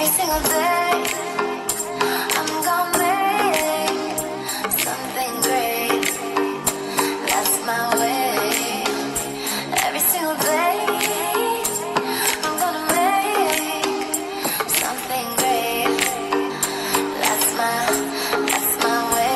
Every single day, I'm gonna make something great. That's my way. Every single day, I'm gonna make something great. That's my way.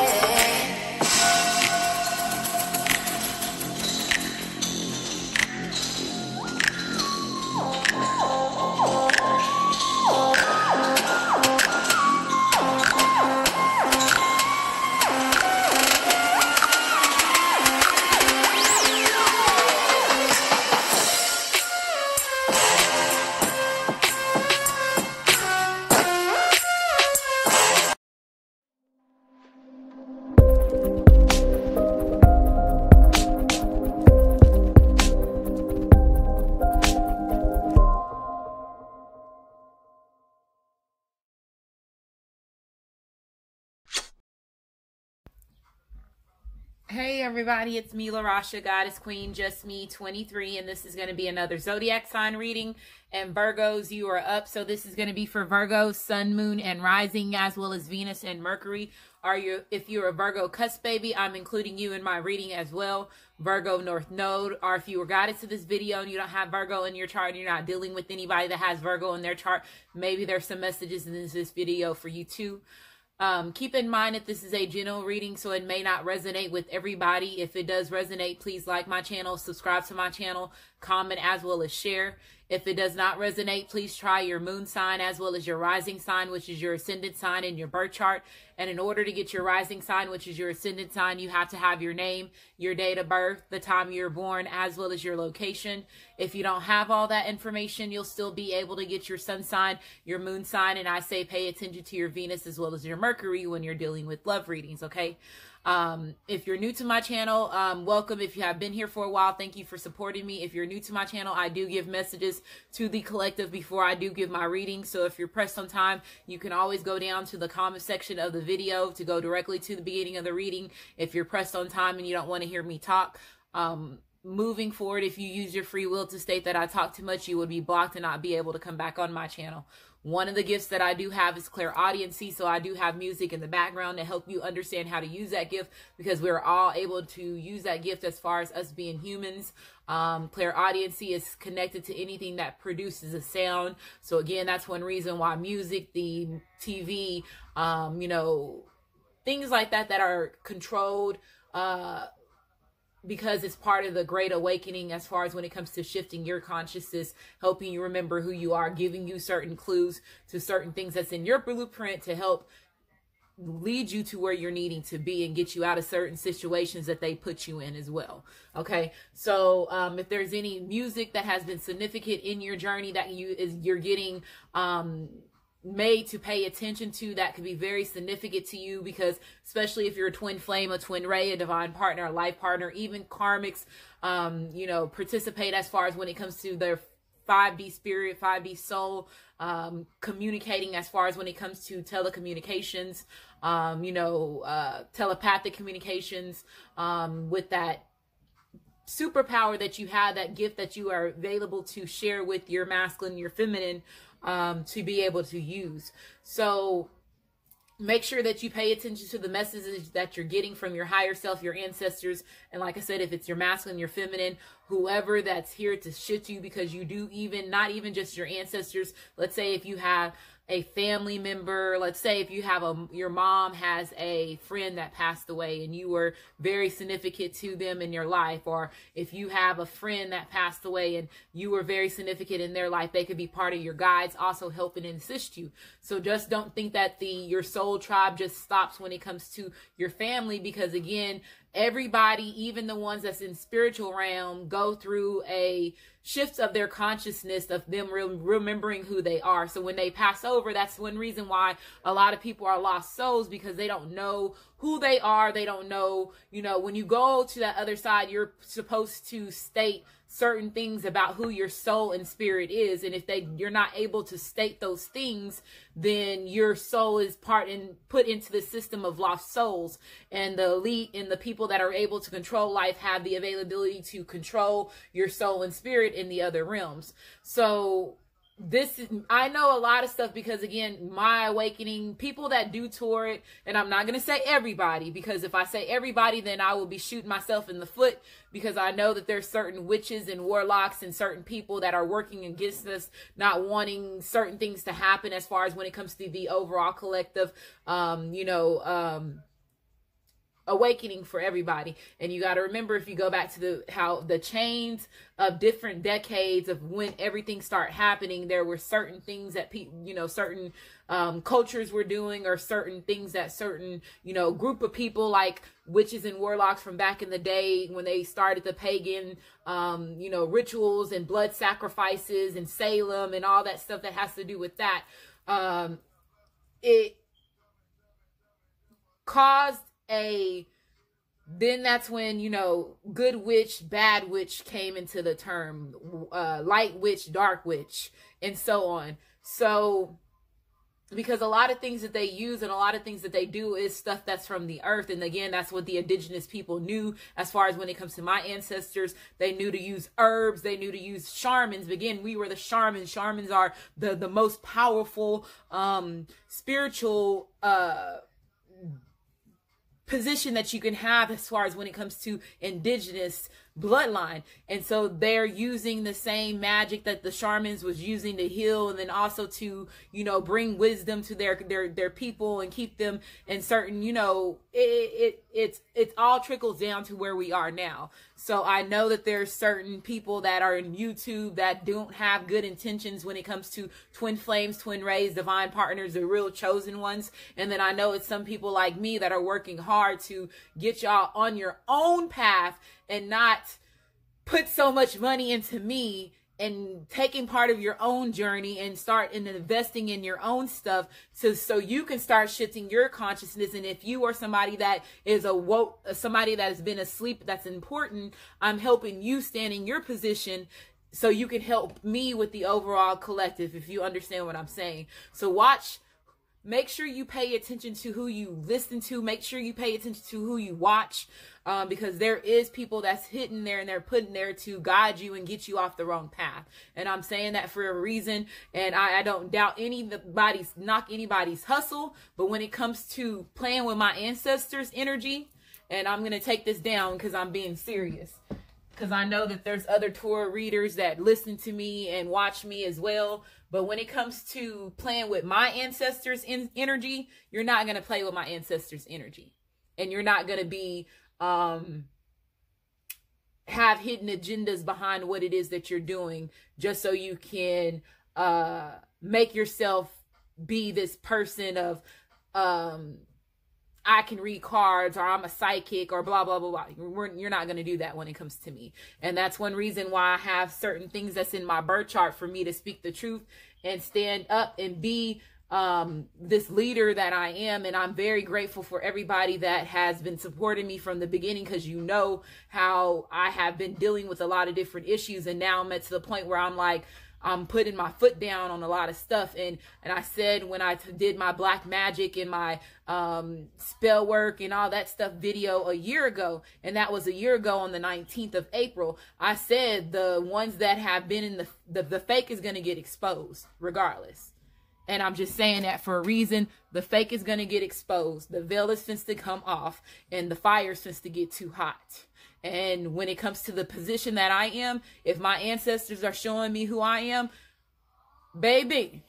Hey everybody, it's me, LaRasha, Goddess Queen, Just Me 23, and this is going to be another zodiac sign reading. And Virgos, you are up. So this is going to be for Virgo, Sun, Moon, and Rising, as well as Venus and Mercury. If you're a Virgo cusp baby, I'm including you in my reading as well. Virgo North Node, or if you were guided to this video and you don't have Virgo in your chart, and you're not dealing with anybody that has Virgo in their chart, maybe there's some messages in this video for you too. Keep in mind that this is a general reading, so it may not resonate with everybody. If it does resonate, please like my channel, subscribe to my channel, comment as well as share. If it does not resonate, please try your moon sign as well as your rising sign, which is your ascendant sign in your birth chart. And in order to get your rising sign, which is your ascendant sign, you have to have your name, your date of birth, the time you were born, as well as your location. If you don't have all that information, you'll still be able to get your sun sign, your moon sign, and I say pay attention to your Venus as well as your Mercury when you're dealing with love readings, okay? If you're new to my channel, welcome. If you have been here for a while, thank you for supporting me. If you're new to my channel, I do give messages to the collective before I do give my reading. So if you're pressed on time, you can always go down to the comment section of the video to go directly to the beginning of the reading. If you're pressed on time and you don't want to hear me talk, moving forward, if you use your free will to state that I talk too much, you would be blocked and not be able to come back on my channel. One of the gifts that I do have is clairaudiency, so I do have music in the background to help you understand how to use that gift, because we're all able to use that gift as far as us being humans. Clairaudiency is connected to anything that produces a sound. So again, that's one reason why music, the TV, you know, things like that are controlled, because it's part of the Great Awakening as far as when it comes to shifting your consciousness, helping you remember who you are, giving you certain clues to certain things that's in your blueprint to help lead you to where you're needing to be and get you out of certain situations that they put you in as well. Okay, so if there's any music that has been significant in your journey that you're getting made to pay attention to, that could be very significant to you, because especially if you're a twin flame, a twin ray, a divine partner, a life partner, even karmics, you know, participate as far as when it comes to their 5D spirit, 5D soul, communicating as far as when it comes to telecommunications, you know, telepathic communications, with that superpower that you have, that gift that you are available to share with your masculine, your feminine, to be able to use. So make sure that you pay attention to the messages that you're getting from your higher self, your ancestors. And like I said, if it's your masculine, your feminine, whoever that's here to shift you, because you do not even just your ancestors. Let's say if you have a family member, let's say if you have your mom has a friend that passed away and you were very significant to them in your life, or if you have a friend that passed away and you were very significant in their life, they could be part of your guides, also helping and assist you. So just don't think that your soul tribe just stops when it comes to your family, because again, everybody, even the ones that's in spiritual realm, go through a shift of their consciousness, of them remembering who they are. So when they pass over, that's one reason why a lot of people are lost souls, because they don't know who they are. They don't know, you know, when you go to that other side, you're supposed to state certain things about who your soul and spirit is. And if you're not able to state those things, then your soul is put into the system of lost souls. And the elite and the people that are able to control life have the availability to control your soul and spirit in the other realms. So I know a lot of stuff because, again, my awakening, people that do tour it, and I'm not going to say everybody, because if I say everybody, then I will be shooting myself in the foot, because I know that there's certain witches and warlocks and certain people that are working against us, not wanting certain things to happen as far as when it comes to the overall collective, awakening for everybody. And you got to remember, if you go back to how the chains of different decades of when everything started happening, there were certain things that people, certain cultures were doing, or certain things that certain, group of people like witches and warlocks from back in the day, when they started the pagan, rituals and blood sacrifices and Salem and all that stuff that has to do with that. It caused then that's when, good witch, bad witch came into the term, light witch, dark witch, and so on. So, because a lot of things that they use and a lot of things that they do is stuff that's from the earth. And again, that's what the indigenous people knew as far as when it comes to my ancestors. They knew to use herbs. They knew to use shamans. Again, we were the shamans. Shamans are the most powerful spiritual position that you can have as far as when it comes to indigenous bloodline. And so they're using the same magic that the shamans was using to heal, and then also to, bring wisdom to their people and keep them in certain, it's all trickles down to where we are now. So I know that there's certain people that are in YouTube that don't have good intentions when it comes to twin flames, twin rays, divine partners, the real chosen ones. And then I know it's some people like me that are working hard to get y'all on your own path and not put so much money into me, and taking part of your own journey and start investing in your own stuff, so you can start shifting your consciousness. And if you are somebody that is somebody that has been asleep, that's important, I'm helping you stand in your position so you can help me with the overall collective, if you understand what I'm saying. So make sure you pay attention to who you listen to. Make sure you pay attention to who you watch, because there is people that's hidden there and they're put in there to guide you and get you off the wrong path. And I'm saying that for a reason. And I don't doubt knock anybody's hustle. But when it comes to playing with my ancestors' energy, and I'm going to take this down because I'm being serious, because I know that there's other Torah readers that listen to me and watch me as well. But when it comes to playing with my ancestors' energy, you're not going to play with my ancestors' energy. And you're not going to be, have hidden agendas behind what it is that you're doing, just so you can make yourself be this person of, I can read cards, or I'm a psychic, or blah, blah, blah, blah. You're not going to do that when it comes to me. And that's one reason why I have certain things that's in my birth chart for me to speak the truth and stand up and be this leader that I am. And I'm very grateful for everybody that has been supporting me from the beginning, because you know how I have been dealing with a lot of different issues. And now I'm at to the point where I'm putting my foot down on a lot of stuff. And I said, when I did my black magic and my spell work and all that stuff video a year ago, and that was a year ago on the 19th of April, I said the ones that have been in the fake is going to get exposed regardless. And I'm just saying that for a reason. The fake is going to get exposed. The veil is finna to come off, and the fire is finna to get too hot. And when it comes to the position that I am, if my ancestors are showing me who I am, baby,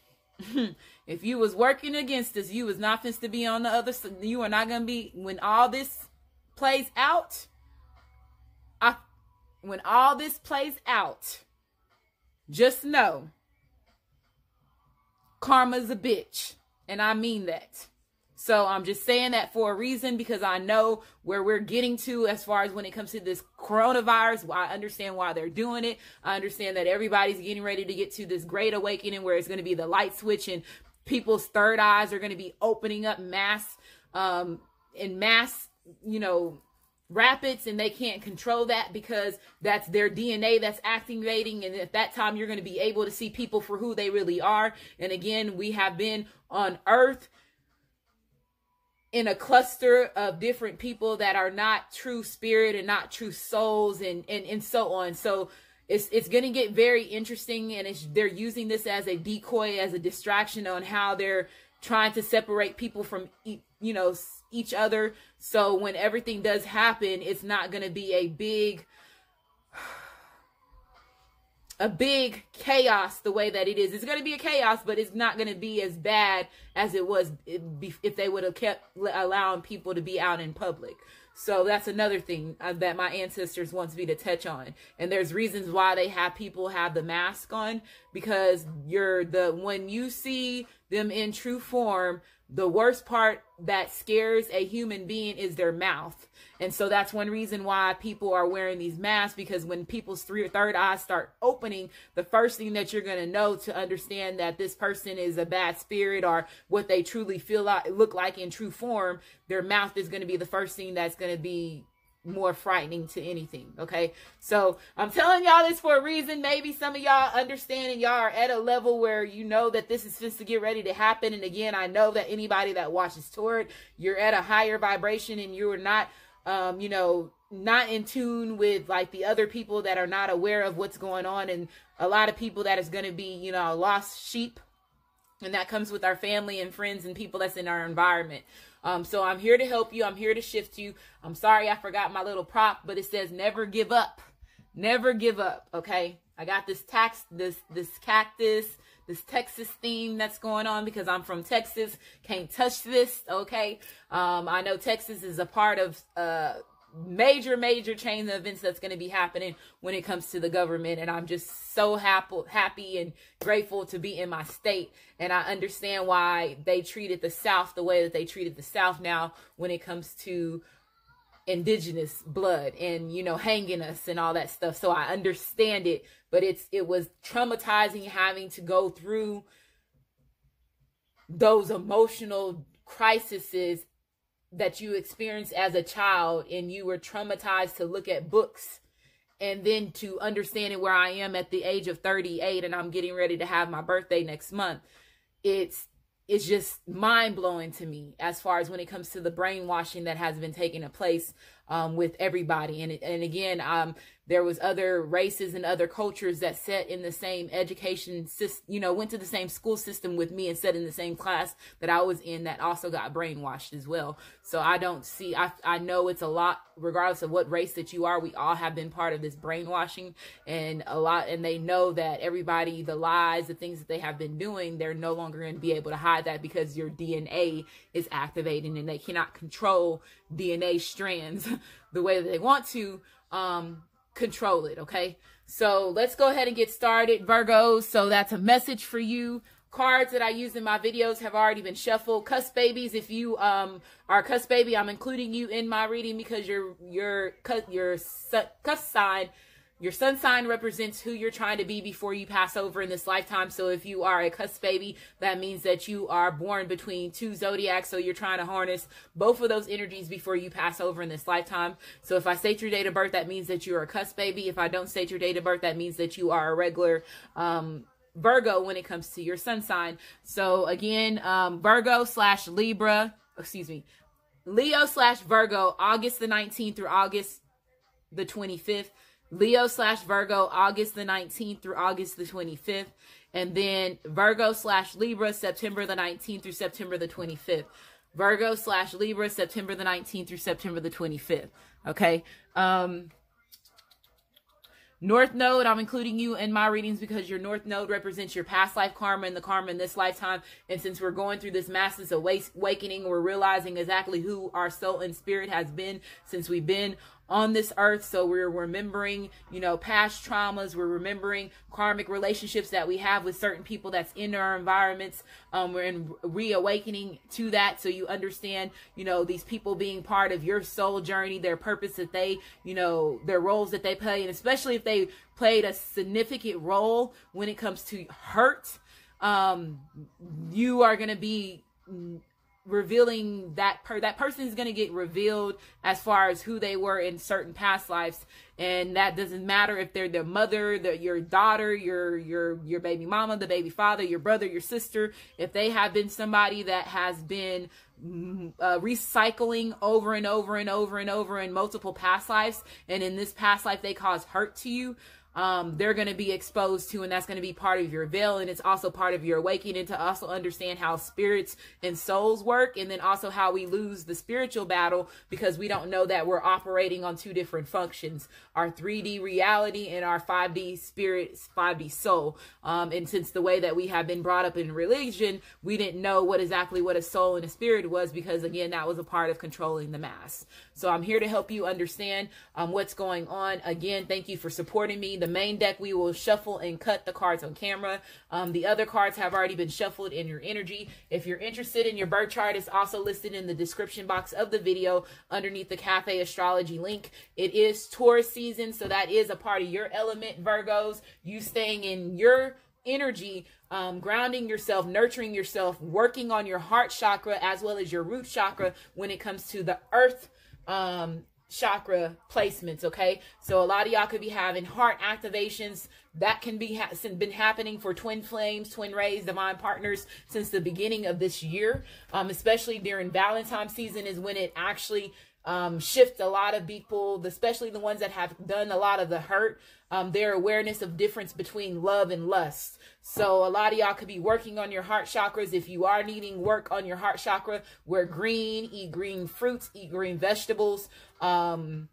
if you was working against us, you was not finna to be on the other side. You are not going to be, when all this plays out, just know, karma's a bitch. And I mean that. So I'm just saying that for a reason, because I know where we're getting to as far as when it comes to this coronavirus. I understand why they're doing it. I understand that everybody's getting ready to get to this great awakening where it's going to be the light switch, and people's third eyes are going to be opening up mass, rapids, and they can't control that because that's their DNA that's activating. And at that time, you're going to be able to see people for who they really are. And again, we have been on Earth in a cluster of different people that are not true spirit and not true souls, and so on. So it's going to get very interesting, and they're using this as a decoy, as a distraction on how they're trying to separate people from, you know, each other. So when everything does happen, it's not going to be a big chaos the way that it is. It's going to be a chaos, but it's not going to be as bad as it was if they would have kept allowing people to be out in public. So that's another thing that my ancestors wants me to touch on. And there's reasons why they have people have the mask on, because when you see them in true form, the worst part that scares a human being is their mouth. And so that's one reason why people are wearing these masks, because when people's third eyes start opening, the first thing that you're going to know to understand that this person is a bad spirit or what they truly look like in true form, their mouth is going to be the first thing that's going to be more frightening to anything. Okay, so I'm telling y'all this for a reason. Maybe some of y'all understand and y'all are at a level where you know that this is just to get ready to happen. And again, I know that anybody that watches toward, you're at a higher vibration and you're not you know, not in tune with like the other people that are not aware of what's going on, and a lot of people that is going to be, you know, lost sheep, and that comes with our family and friends and people that's in our environment. So I'm here to help you. I'm here to shift you. I'm sorry I forgot my little prop, but it says never give up. Never give up, okay? I got this cactus, this Texas theme that's going on because I'm from Texas. Can't touch this, okay? I know Texas is a part of major chain of events that's going to be happening when it comes to the government, and I'm just so happy and grateful to be in my state. And I understand why they treated the South the way that they treated the South now when it comes to indigenous blood and, you know, hanging us and all that stuff. So I understand it, but it was traumatizing having to go through those emotional crises that you experienced as a child, and you were traumatized to look at books, and then to understand it where I am at the age of 38, and I'm getting ready to have my birthday next month. It's just mind-blowing to me as far as when it comes to the brainwashing that has been taking place with everybody. And again, there was other races and other cultures that sat in the same education system, you know, went to the same school system with me and sat in the same class that I was in, that also got brainwashed as well. So I know it's a lot, regardless of what race that you are, we all have been part of this brainwashing, and they know that everybody, the lies, the things that they have been doing, they're no longer going to be able to hide that, because your DNA is activating and they cannot control DNA strands the way that they want to control it. Okay, so let's go ahead and get started, Virgos. So that's a message for you. Cards that I use in my videos have already been shuffled. Cusp babies, if you are a cusp baby, I'm including you in my reading because your cusp sign, your sun sign, represents who you're trying to be before you pass over in this lifetime. So if you are a cusp baby, that means that you are born between two zodiacs. So you're trying to harness both of those energies before you pass over in this lifetime. So if I state your date of birth, that means that you're a cusp baby. If I don't state your date of birth, that means that you are a regular Virgo when it comes to your sun sign. So again, Leo/Virgo, August the 19th through August the 25th. Leo/Virgo, August the 19th through August the 25th. And then Virgo/Libra, September the 19th through September the 25th. Virgo/Libra, September the 19th through September the 25th. Okay. North Node, I'm including you in my readings because your North Node represents your past life karma and the karma in this lifetime. And since we're going through this massive awakening, we're realizing exactly who our soul and spirit has been since we've been on this earth. So we're remembering, you know, past traumas. We're remembering karmic relationships that we have with certain people that's in our environments. We're in reawakening to that. So you understand, you know, these people being part of your soul journey, their purpose that they, you know, their roles that they play. And especially if they played a significant role when it comes to hurt, you are going to be revealing that person is going to get revealed as far as who they were in certain past lives. And that doesn't matter if they're their mother, your daughter, your baby mama, the baby father, your brother, your sister. If they have been somebody that has been recycling over and over and over and over in multiple past lives, and in this past life they cause hurt to you, they're going to be exposed to, and that's going to be part of your veil. And it's also part of your awakening to also understand how spirits and souls work, and then also how we lose the spiritual battle because we don't know that we're operating on two different functions, our 3D reality and our 5D spirit, 5D soul. And since the way that we have been brought up in religion, we didn't know what a soul and a spirit was, because again, that was a part of controlling the mass. So I'm here to help you understand what's going on. Again, thank you for supporting me. The main deck, we will shuffle and cut the cards on camera. The other cards have already been shuffled in your energy. If you're interested in your birth chart, it's also listed in the description box of the video underneath the Cafe Astrology link. It is Taurus season, so that is a part of your element, Virgos. You staying in your energy, grounding yourself, nurturing yourself, working on your heart chakra as well as your root chakra when it comes to the earth chakra placements. Okay, so a lot of y'all could be having heart activations that can be been happening for twin flames, twin rays, divine partners since the beginning of this year. Especially during Valentine's season is when it actually shift a lot of people, especially the ones that have done a lot of the hurt, their awareness of difference between love and lust. So a lot of y'all could be working on your heart chakras. If you are needing work on your heart chakra, wear green, eat green fruits, eat green vegetables, go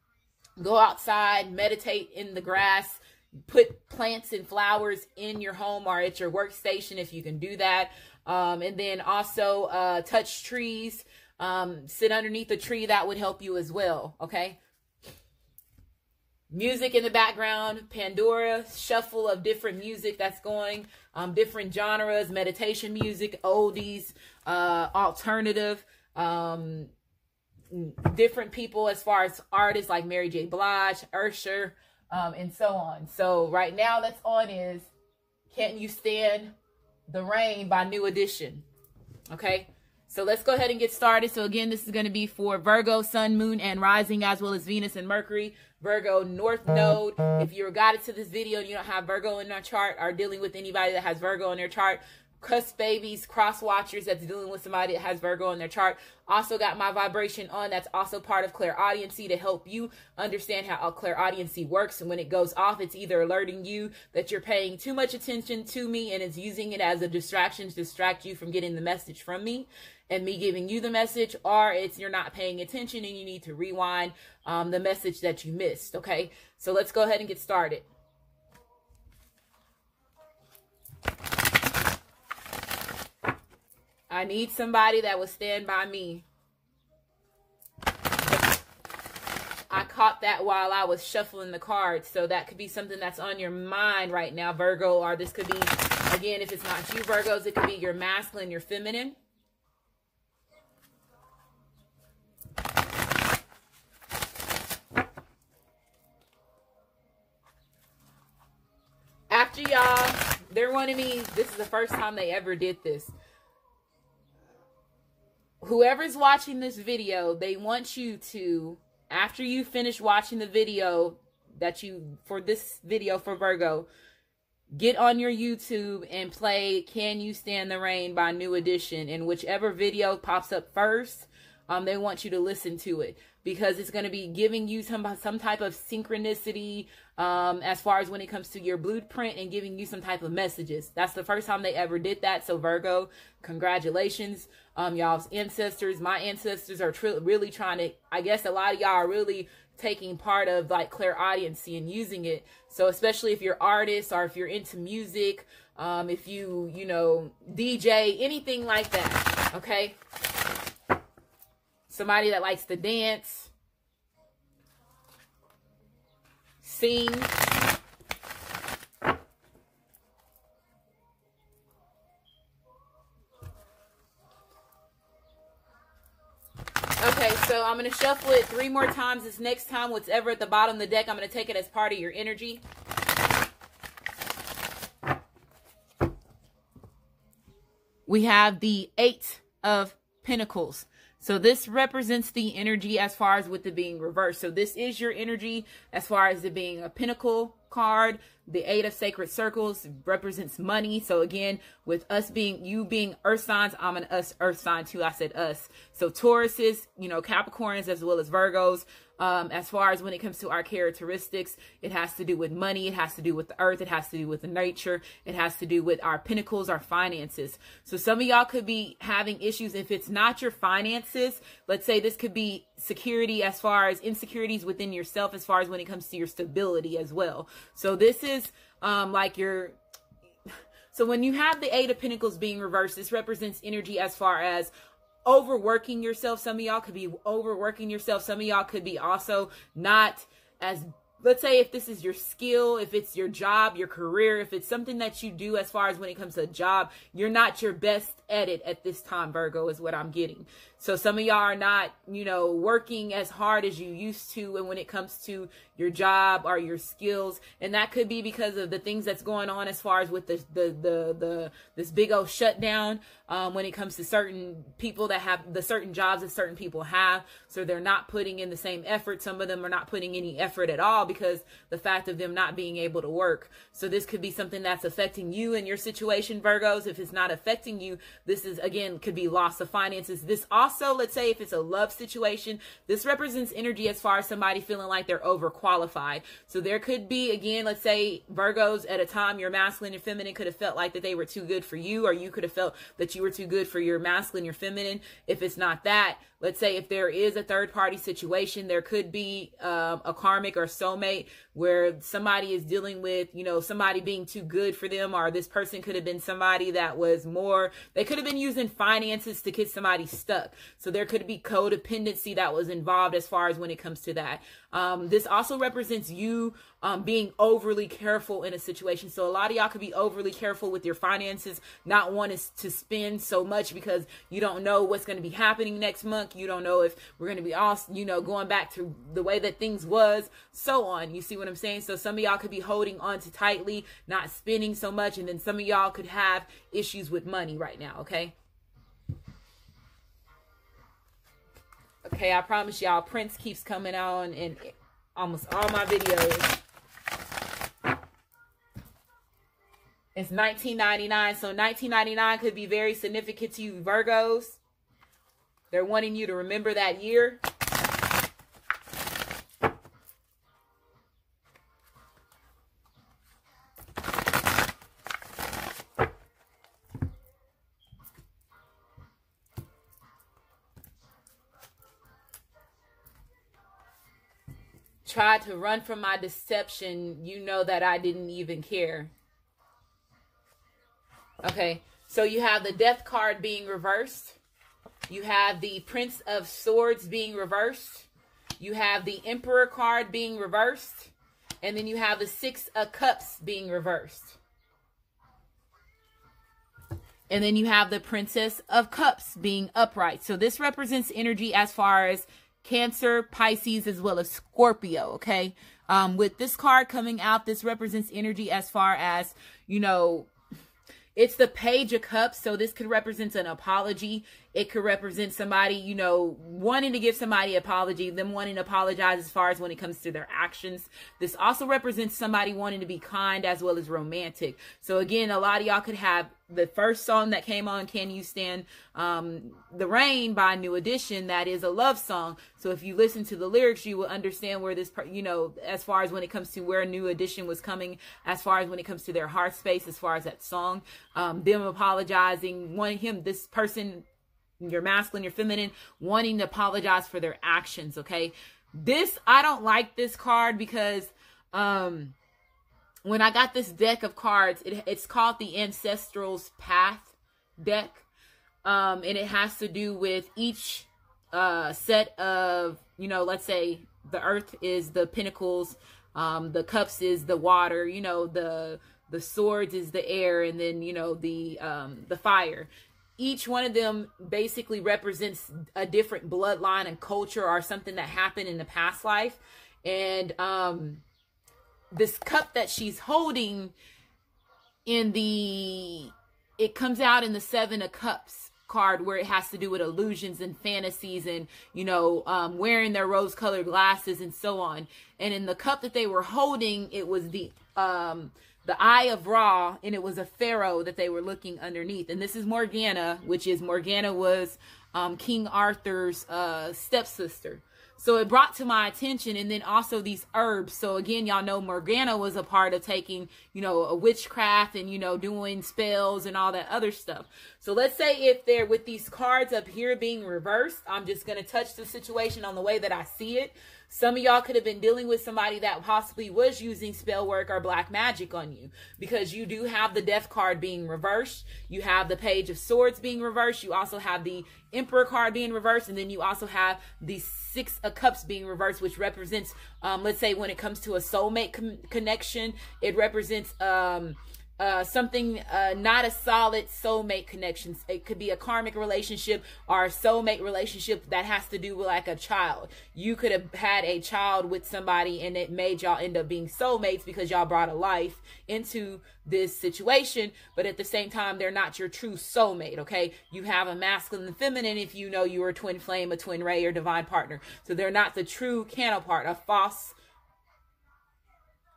outside, meditate in the grass, put plants and flowers in your home or at your workstation if you can do that. And then also touch trees. Sit underneath a tree, that would help you as well. Okay. Music in the background, Pandora, shuffle of different music that's going, different genres, meditation music, oldies, alternative, different people as far as artists like Mary J. Blige, Usher, and so on. So right now that's on is Can't You Stand the Rain by New Edition. Okay. So let's go ahead and get started. So again, this is going to be for Virgo, Sun, Moon, and Rising, as well as Venus and Mercury. Virgo North Node. If you're guided to this video and you don't have Virgo in your chart, or dealing with anybody that has Virgo in their chart, cusp babies, cross watchers that's dealing with somebody that has Virgo in their chart. Also got my vibration on. That's also part of clairaudiency to help you understand how clairaudiency works. And when it goes off, it's either alerting you that you're paying too much attention to me and it's using it as a distraction to distract you from getting the message from me and me giving you the message, or it's you're not paying attention and you need to rewind the message that you missed. Okay, so let's go ahead and get started. I need somebody that will stand by me. I caught that while I was shuffling the cards. So that could be something that's on your mind right now, Virgo. Or this could be, again, if it's not you, Virgos, it could be your masculine, your feminine. After y'all, they're wanting me, this is the first time they ever did this. Whoever's watching this video, they want you to, after you finish watching the video for this video for Virgo, get on your YouTube and play Can You Stand the Rain by New Edition. And whichever video pops up first, they want you to listen to it, because it's going to be giving you some type of synchronicity as far as when it comes to your blueprint and giving you some type of messages. That's the first time they ever did that. So Virgo, congratulations. Y'all's ancestors, my ancestors are really trying to, I guess a lot of y'all are really taking part of like clairaudiency and using it. So especially if you're artists or if you're into music, if you know, DJ, anything like that. Okay. Somebody that likes to dance, sing. Okay, so I'm going to shuffle it 3 more times. This next time, whatever at the bottom of the deck, I'm going to take it as part of your energy. We have the 8 of Pentacles. So this represents the energy as far as with it being reversed. So this is your energy as far as it being a pentacle card. The 8 of Sacred Circles represents money. So again, with us being, you being earth signs, I'm an earth sign too. I said us. So Tauruses, you know, Capricorns as well as Virgos. As far as when it comes to our characteristics, it has to do with money. It has to do with the earth. It has to do with the nature. It has to do with our pinnacles, our finances. So some of y'all could be having issues. If it's not your finances, let's say this could be security, as far as insecurities within yourself, as far as when it comes to your stability as well. So this is like your... So when you have the Eight of Pentacles being reversed, this represents energy as far as overworking yourself. Some of y'all could be overworking yourself. Some of y'all could be also not as, let's say if this is your skill, if it's your job, your career, if it's something that you do as far as when it comes to a job, you're not your best at it at this time, Virgo, is what I'm getting. So some of y'all are not, you know, working as hard as you used to, and when it comes to your job or your skills, and that could be because of the things that's going on as far as with this big old shutdown, when it comes to certain people that have the certain jobs that certain people have, so they're not putting in the same effort. Some of them are not putting any effort at all because the fact of them not being able to work. So this could be something that's affecting you in your situation, Virgos. If it's not affecting you, this is, again, could be loss of finances. This also, let's say if it's a love situation, this represents energy as far as somebody feeling like they're overqualified. So there could be, again, let's say Virgos, at a time your masculine and feminine could have felt like that they were too good for you, or you could have felt that you were too good for your masculine, your feminine. If it's not that, let's say if there is a third party situation, there could be a karmic or soulmate where somebody is dealing with, you know, somebody being too good for them, or this person could have been somebody that was more, they could have been using finances to get somebody stuck. So there could be codependency that was involved as far as when it comes to that. This also represents you being overly careful in a situation. So a lot of y'all could be overly careful with your finances, not wanting to spend so much because you don't know what's going to be happening next month. You don't know if we're going to be all, you know, going back to the way that things was, so on. You see what I'm saying? So some of y'all could be holding on to tightly, not spending so much. And then some of y'all could have issues with money right now. Okay. Okay, I promise y'all, Prince keeps coming on in almost all my videos. It's 1999, so 1999 could be very significant to you, Virgos. They're wanting you to remember that year. Tried to run from my deception. You know that I didn't even care. Okay, so you have the Death card being reversed. You have the Prince of Swords being reversed. You have the Emperor card being reversed. And then you have the Six of Cups being reversed. And then you have the Princess of Cups being upright. So this represents energy as far as Cancer, Pisces, as well as Scorpio, okay? With this card coming out, this represents energy as far as, you know, it's the Page of Cups, so this could represent an apology. It could represent somebody, you know, wanting to give somebody an apology, them wanting to apologize as far as when it comes to their actions. This also represents somebody wanting to be kind as well as romantic. So again, a lot of y'all could have the first song that came on, Can You Stand the Rain by New Edition. That is a love song. So if you listen to the lyrics, you will understand where this, you know, as far as when it comes to where New Edition was coming, as far as when it comes to their heart space, as far as that song, them apologizing, wanting him, this person, your masculine, your feminine, wanting to apologize for their actions. Okay. This, I don't like this card because, when I got this deck of cards, it's called the Ancestral's Path deck. And it has to do with each set of, you know, let's say the earth is the pentacles, the cups is the water, you know, the swords is the air, and then, you know, the fire. Each one of them basically represents a different bloodline and culture or something that happened in the past life. And this cup that she's holding it comes out in the Seven of Cups card, where it has to do with illusions and fantasies and, you know, wearing their rose-colored glasses and so on. And in the cup that they were holding, it was the Eye of Ra, and it was a pharaoh that they were looking underneath. And this is Morgana, which is, Morgana was King Arthur's stepsister. So it brought to my attention, and then also these herbs. So again, y'all know Morgana was a part of taking, a witchcraft and, doing spells and all that other stuff. So let's say if they're with these cards up here being reversed, I'm just going to touch the situation on the way that I see it. Some of y'all could have been dealing with somebody that possibly was using spell work or black magic on you, because you do have the Death card being reversed. You have the Page of Swords being reversed. You also have the Emperor card being reversed. And then you also have the Six of Cups being reversed, which represents, let's say when it comes to a soulmate connection, it represents something not a solid soulmate connection. It could be a karmic relationship or a soulmate relationship that has to do with like a child. You could have had a child with somebody and it made y'all end up being soulmates because y'all brought a life into this situation, but at the same time they're not your true soulmate. Okay, you have a masculine and feminine if you know you are a twin flame, a twin ray, or divine partner. So they're not the true counterpart, a false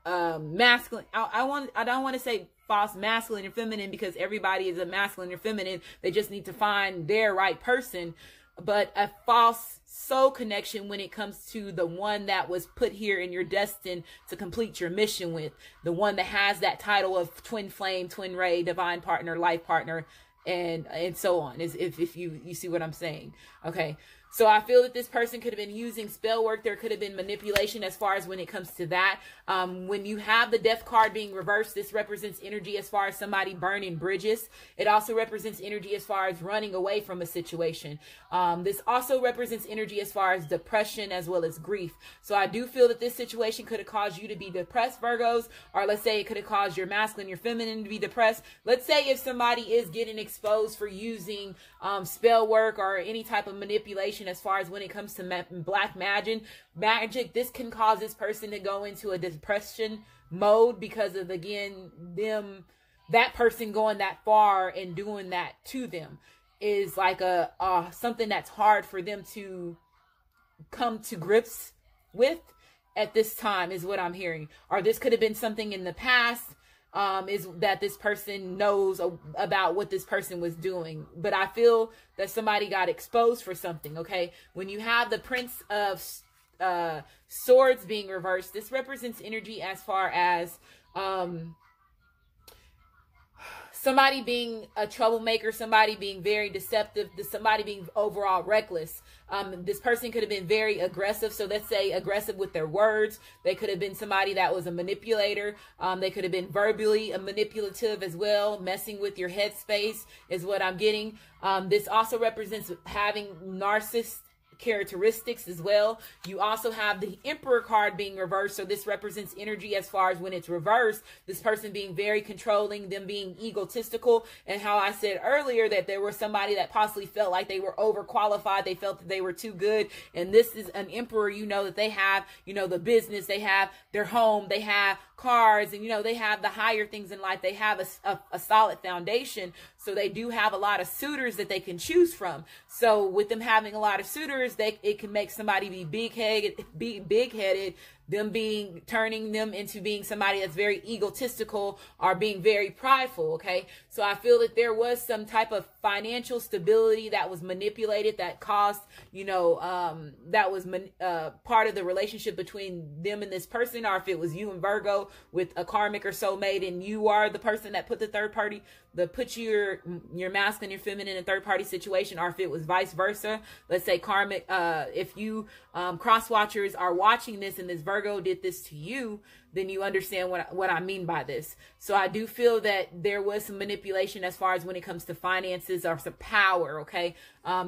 masculine. I don't want to say false masculine and feminine, because everybody is a masculine or feminine. They just need to find their right person. But a false soul connection when it comes to the one that was put here and you're destined to complete your mission with, the one that has that title of twin flame, twin ray, divine partner, life partner, and so on. Is if you see what I'm saying. Okay. So I feel that this person could have been using spell work. There could have been manipulation as far as when it comes to that. When you have the Death card being reversed, this represents energy as far as somebody burning bridges. It also represents energy as far as running away from a situation. This also represents energy as far as depression as well as grief. So I do feel that this situation could have caused you to be depressed, Virgos, or let's say it could have caused your masculine, your feminine to be depressed. Let's say if somebody is getting exposed for using spell work or any type of manipulation as far as when it comes to black magic, this can cause this person to go into a depression mode because of, again, that person going that far and doing that to them is like something that's hard for them to come to grips with at this time, is what I'm hearing. Or this could have been something in the past, is that this person knows about what this person was doing. But I feel that somebody got exposed for something. Okay, when you have the Prince of Swords being reversed, this represents energy as far as somebody being a troublemaker, somebody being very deceptive, somebody being overall reckless. This person could have been very aggressive. So let's say aggressive with their words. They could have been somebody that was a manipulator. They could have been verbally manipulative as well. Messing with your headspace is what I'm getting. This also represents having narcissist characteristics as well. You also have the Emperor card being reversed, so this represents energy as far as when it's reversed, this person being very controlling, them being egotistical, and how I said earlier that there was somebody that possibly felt like they were overqualified, they felt that they were too good. And this is an Emperor, that they have, the business, they have their home, they have cars, and they have the higher things in life. They have a solid foundation, so they do have a lot of suitors that they can choose from. So with them having a lot of suitors, it can make somebody be big-headed, turning them into being somebody that's very egotistical or being very prideful. Okay, so I feel that there was some type of financial stability that was manipulated, that caused, that was part of the relationship between them and this person. Or if it was you and Virgo with a karmic or soulmate, and you are the person that put the third party, put your masculine, your feminine in a third party situation. Or if it was vice versa, let's say karmic, if you cross watchers are watching this and this Virgo did this to you, then you understand what I mean by this. So I do feel that there was some manipulation as far as when it comes to finances or some power. Okay,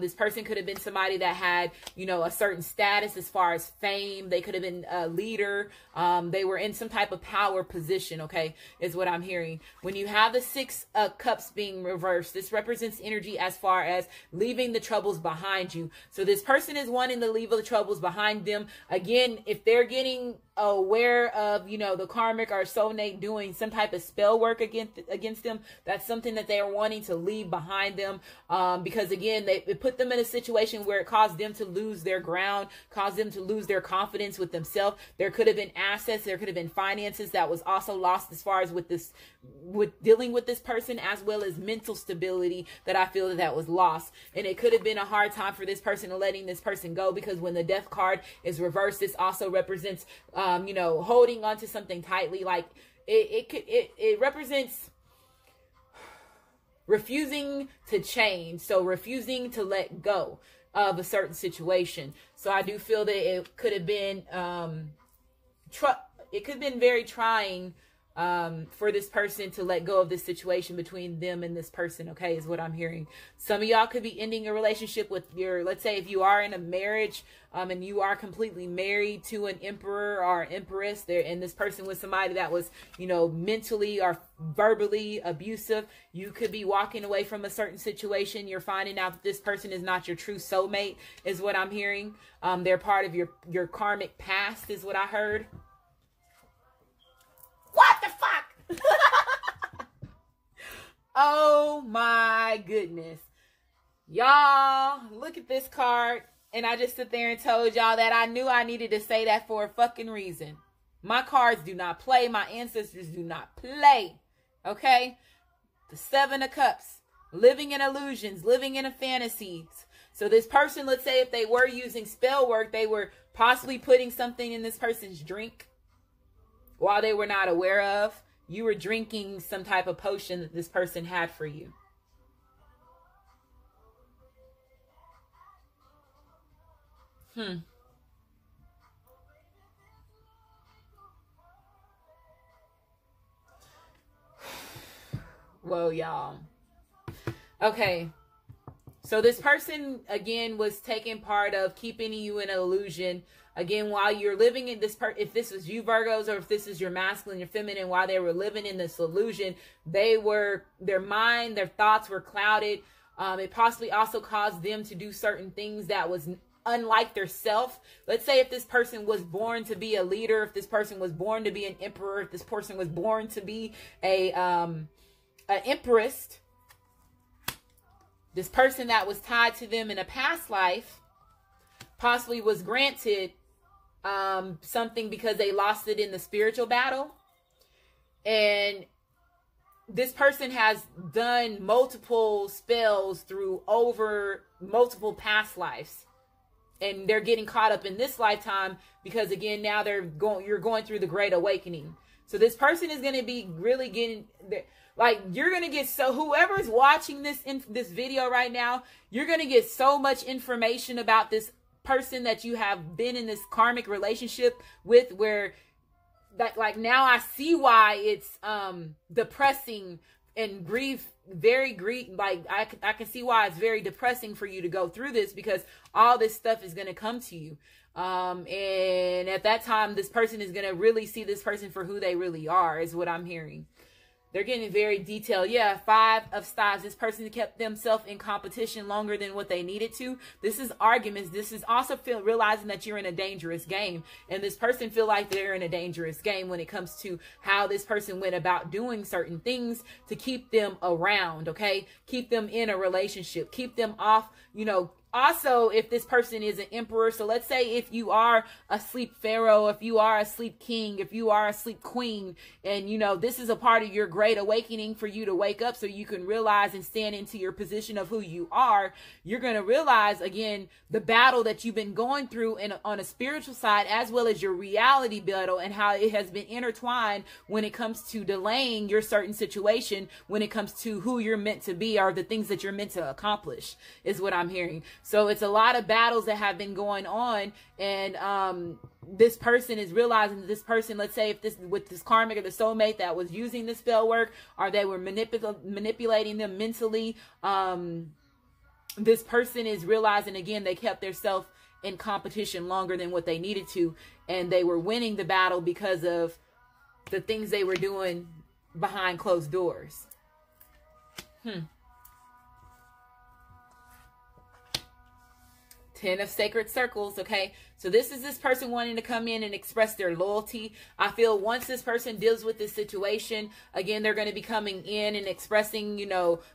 this person could have been somebody that had, a certain status as far as fame. They could have been a leader. They were in some type of power position. Okay, is what I'm hearing. When you have the Six of Cups being reversed, this represents energy as far as leaving the troubles behind you. So this person is wanting to leave the troubles behind them. Again, if they're getting aware of, the karmic or soulmate doing some type of spell work against them, that's something that they are wanting to leave behind them, because again, it put them in a situation where it caused them to lose their ground, caused them to lose their confidence with themselves. There could have been assets, there could have been finances that was also lost as far as with this with dealing with this person, as well as mental stability that I feel that was lost. And it could have been a hard time for this person to letting this person go, because when the death card is reversed, this also represents, holding on to something tightly. Like it represents refusing to change. So refusing to let go of a certain situation. So I do feel that it could have been, it could have been very trying for this person to let go of this situation between them and this person, okay, is what I'm hearing. Some of y'all could be ending a relationship with your, let's say if you are in a marriage and you are completely married to an emperor or empress there, and this person was somebody that was, mentally or verbally abusive, you could be walking away from a certain situation. You're finding out that this person is not your true soulmate, is what I'm hearing. They're part of your karmic past, is what I heard. What the fuck? Oh my goodness. Y'all, look at this card. And I just sit there and told y'all that I knew I needed to say that for a fucking reason. My cards do not play. My ancestors do not play. Okay? The Seven of Cups. Living in illusions. Living in a fantasies. So this person, let's say if they were using spell work, they were possibly putting something in this person's drink while they were not aware of. You were drinking some type of potion that this person had for you. Whoa, y'all. Okay. So this person, again, was taking part of keeping you in an illusion. Again, while you're living in this, if this was you, Virgos, or if this is your masculine, your feminine, while they were living in this illusion, their mind, their thoughts were clouded. It possibly also caused them to do certain things that was unlike their self. Let's say if this person was born to be a leader, if this person was born to be an emperor, if this person was born to be an empress, this person that was tied to them in a past life possibly was granted something because they lost it in the spiritual battle. And this person has done multiple spells through over multiple past lives. And they're getting caught up in this lifetime because, again, now you're going through the Great Awakening. So this person is going to be really getting, like, you're going to get, so whoever's watching this video right now, you're going to get so much information about this person that you have been in this karmic relationship with, where that, like, now I see why it's depressing and like I can see why it's very depressing for you to go through this, because all this stuff is going to come to you. And at that time, this person is going to really see this person for who they really are, is what I'm hearing. They're getting very detailed. Yeah, 5 of Staves. This person kept themselves in competition longer than what they needed to. This is arguments. This is also realizing that you're in a dangerous game. And this person feel like they're in a dangerous game when it comes to how this person went about doing certain things to keep them around, okay? Keep them in a relationship. Keep them off, Also, if this person is an emperor, so let's say if you are a sleep pharaoh, if you are a sleep king, if you are a sleep queen, and this is a part of your great awakening for you to wake up so you can realize and stand into your position of who you are, you're going to realize, again, the battle that you've been going through on a spiritual side, as well as your reality battle, and how it has been intertwined when it comes to delaying your certain situation, when it comes to who you're meant to be or the things that you're meant to accomplish, is what I'm hearing. So it's a lot of battles that have been going on, and this person is realizing that this person, let's say if this with this karmic or the soulmate that was using this spell work, or they were manipulating them mentally, this person is realizing, again, they kept themselves in competition longer than what they needed to, and they were winning the battle because of the things they were doing behind closed doors. 10 of Sacred Circles, okay? So this is this person wanting to come in and express their loyalty. I feel once this person deals with this situation, again, they're going to be coming in and expressing,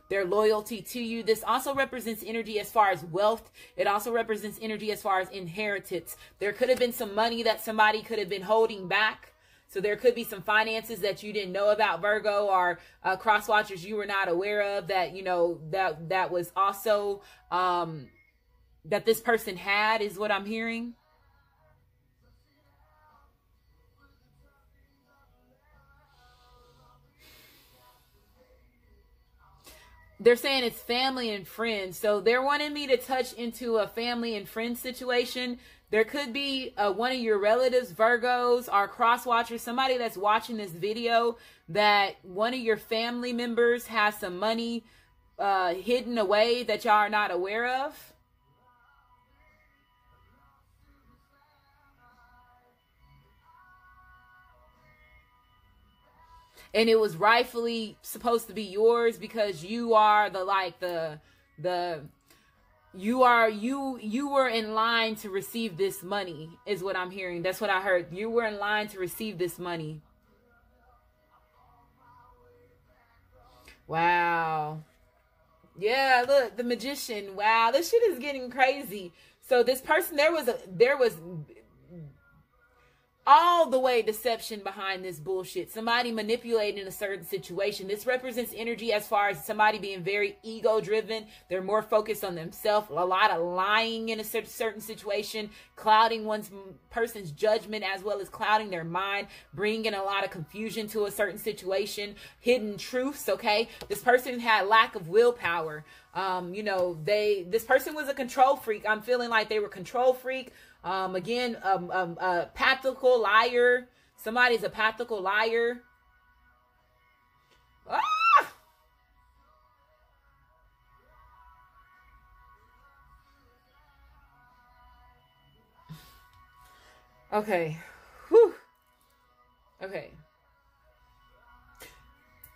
their loyalty to you. This also represents energy as far as wealth. It also represents energy as far as inheritance. There could have been some money that somebody could have been holding back. So there could be some finances that you didn't know about, Virgo, or cross watchers you were not aware of that, you know, that was also that this person had, is what I'm hearing. They're saying it's family and friends. So they're wanting me to touch into a family and friend situation. There could be one of your relatives, Virgos, or cross watchers, somebody that's watching this video, that one of your family members has some money hidden away that y'all are not aware of. And it was rightfully supposed to be yours because you are you were in line to receive this money, is what I'm hearing. That's what I heard. You were in line to receive this money. Wow. Yeah, look, the Magician. Wow, this shit is getting crazy. So this person, there was all the way deception behind this bullshit. Somebody manipulating a certain situation. This represents energy as far as somebody being very ego driven. They're more focused on themselves. A lot of lying in a certain situation, clouding person's judgment as well as clouding their mind, bringing a lot of confusion to a certain situation, hidden truths. Okay, this person had lack of willpower. You know, this person was a control freak. I'm feeling like they were control freak. Again, a pathological liar. Somebody's a pathological liar. Ah! Okay. Whew. Okay.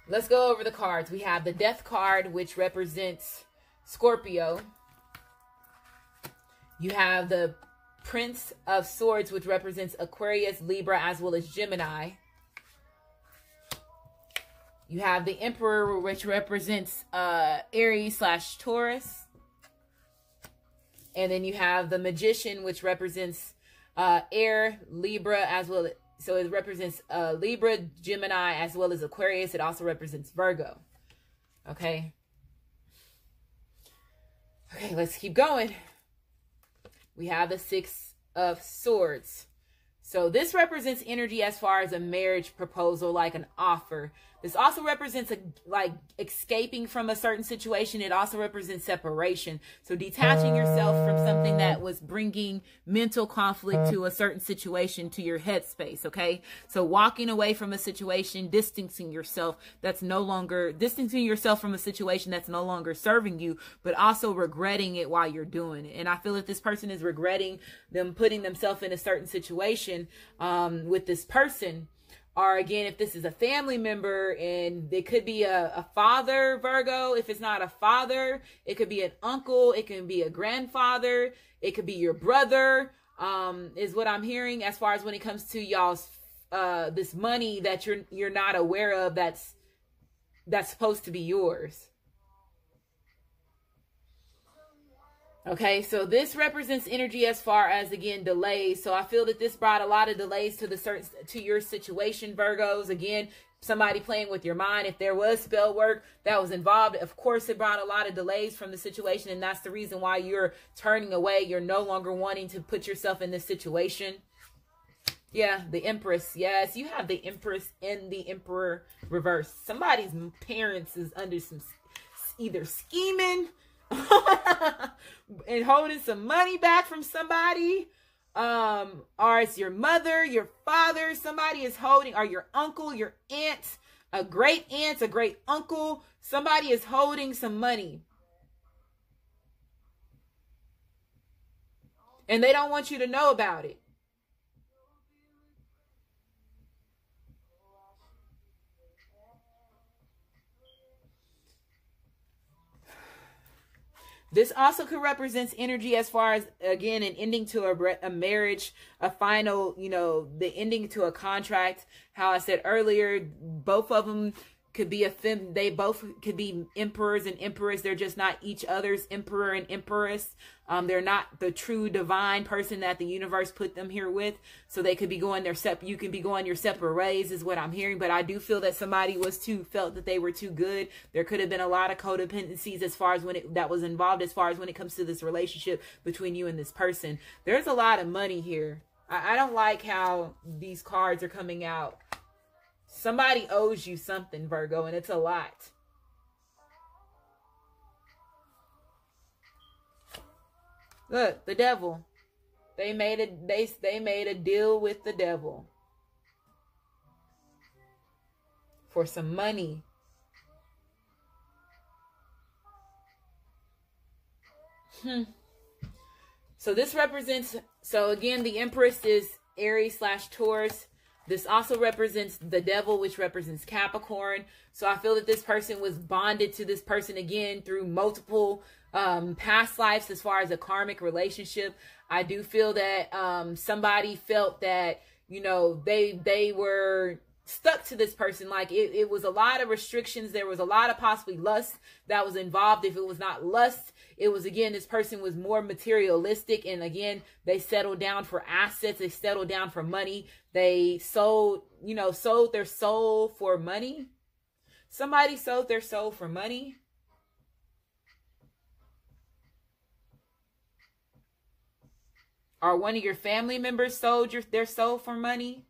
Let's go over the cards. We have the Death card, which represents Scorpio. You have the Prince of Swords, which represents Aquarius, Libra, as well as Gemini. You have the Emperor, which represents Aries/Taurus. And then you have the Magician, which represents Air, Libra, as well. So it represents Libra, Gemini, as well as Aquarius. It also represents Virgo. Okay. Okay, let's keep going. We have the Six of Swords. So this represents energy as far as a marriage proposal, like an offer. This also represents like escaping from a certain situation. It also represents separation. So detaching yourself from something that was bringing mental conflict to a certain situation, to your headspace. Okay. So walking away from a situation, distancing yourself from a situation that's no longer serving you, but also regretting it while you're doing it. And I feel that this person is regretting them putting themselves in a certain situation with this person. Or again, if this is a family member, and it could be a father, Virgo. If it's not a father, it could be an uncle. It can be a grandfather. It could be your brother, is what I'm hearing as far as when it comes to y'all's this money that you're not aware of that's supposed to be yours. Okay, so this represents energy as far as, again, delays. So I feel that this brought a lot of delays to your situation, Virgos. Again, somebody playing with your mind. If there was spell work that was involved, of course, it brought a lot of delays from the situation. And that's the reason why you're turning away. You're no longer wanting to put yourself in this situation. Yeah, the Empress. Yes, you have the Empress and the Emperor reversed. Somebody's parents is under some either scheming and holding some money back from somebody, or it's your mother, your father, somebody is holding, or your uncle, your aunt, a great uncle, somebody is holding some money. And they don't want you to know about it. This also could represent energy as far as, again, an ending to a marriage, a final, the ending to a contract. How I said earlier, both of them could be they both could be emperors and empress. They're just not each other's emperor and empress. They're not the true divine person that the universe put them here with. So they could be going you can be going your separate ways is what I'm hearing. But I do feel that somebody felt that they were too good. There could have been a lot of codependencies as far as that was involved as far as when it comes to this relationship between you and this person. There's a lot of money here. I don't like how these cards are coming out. Somebody owes you something, Virgo, and it's a lot. Look, the devil. They made a deal with the devil for some money. So this represents, so again, the Empress is Aries/Taurus. This also represents the devil, which represents Capricorn. So I feel that this person was bonded to this person again through multiple past lives as far as a karmic relationship. I do feel that somebody felt that, you know, they were stuck to this person. Like it was a lot of restrictions. There was a lot of possibly lust that was involved. If it was not lust, it was, again, this person was more materialistic. And again, they settled down for assets. They settled down for money. They sold their soul for money. Somebody sold their soul for money. Or one of your family members sold their soul for money.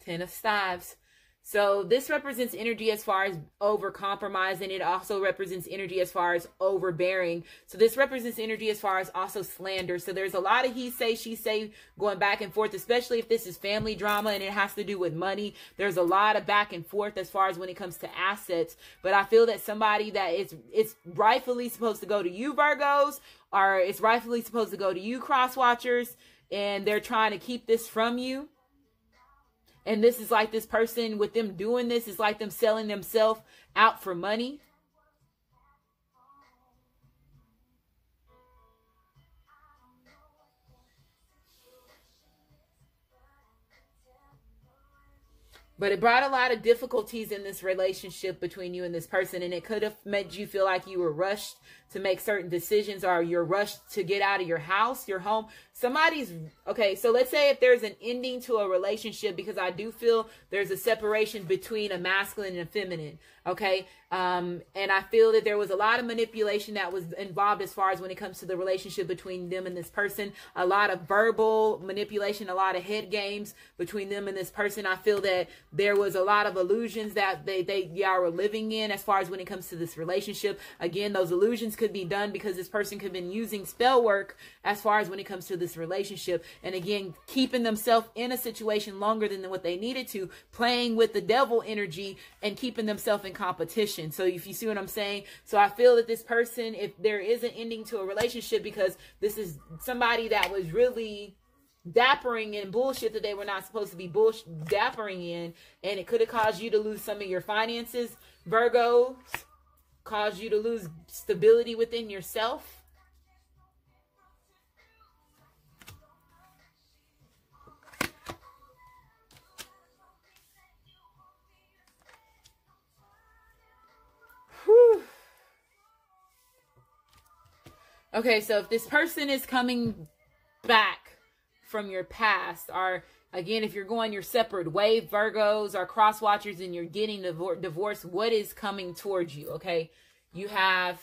Ten of Staves. So this represents energy as far as over compromise, and it also represents energy as far as overbearing. So this represents energy as far as also slander. So there's a lot of he say, she say going back and forth, especially if this is family drama and it has to do with money. There's a lot of back and forth as far as when it comes to assets. But I feel that somebody that it's rightfully supposed to go to you, Virgos, or it's rightfully supposed to go to you, cross watchers, and they're trying to keep this from you. And this is like this person, with them doing this, is like them selling themselves out for money. But it brought a lot of difficulties in this relationship between you and this person. And it could have made you feel like you were rushed to make certain decisions, or you're rushed to get out of your house, your home. Okay, so let's say if there's an ending to a relationship, because I do feel there's a separation between a masculine and a feminine. Okay. And I feel that there was a lot of manipulation that was involved as far as when it comes to the relationship between them and this person. A lot of verbal manipulation, a lot of head games between them and this person. I feel that there was a lot of illusions that y'all were living in as far as when it comes to this relationship. Again, those illusions could be done because this person could have been using spell work as far as when it comes to this relationship. And again, keeping themselves in a situation longer than what they needed to, playing with the devil energy and keeping themselves in competition. So if you see what I'm saying, so I feel that this person, if there is an ending to a relationship, because this is somebody that was really dappering in bullshit that they were not supposed to be dappering in, and it could have caused you to lose some of your finances, Virgo, caused you to lose stability within yourself. Okay, so if this person is coming back from your past, or again, if you're going your separate way, Virgos or cross watchers, and you're getting divorced, what is coming towards you? Okay, you have,